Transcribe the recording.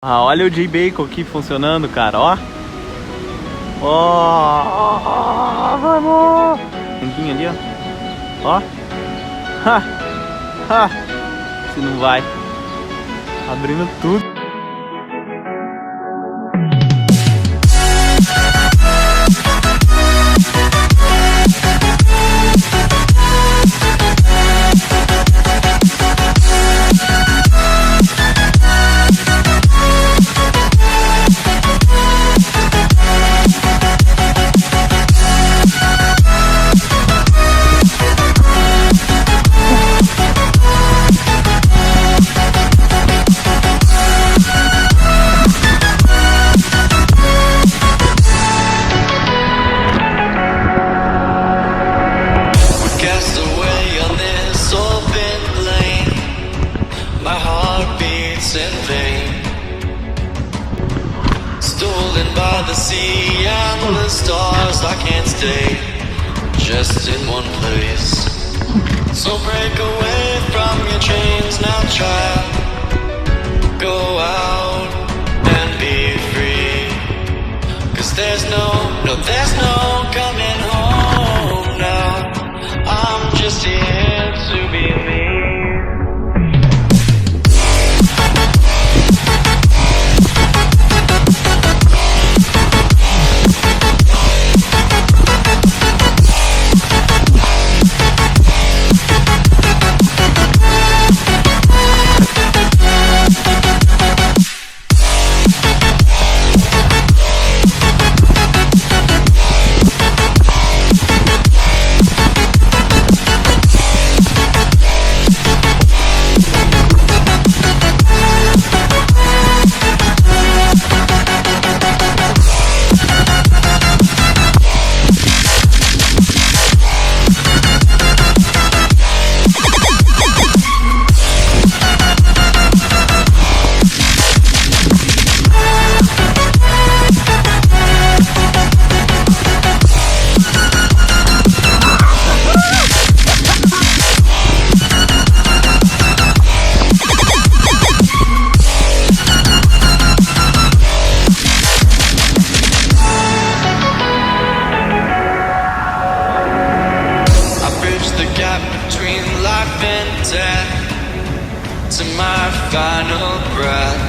Ah, olha o J-Bacon aqui funcionando, cara, ó. Ó, vamos! Tanguinho ali, ó. Ó. Ha! Ha! Se não vai. Abrindo tudo. In vain, stolen by the sea and the stars. I can't stay just in one place, so break away from your chains now, child. Go out and be free, 'cause there's no coming home now. I'm just here to be me. Between life and death, to my final breath.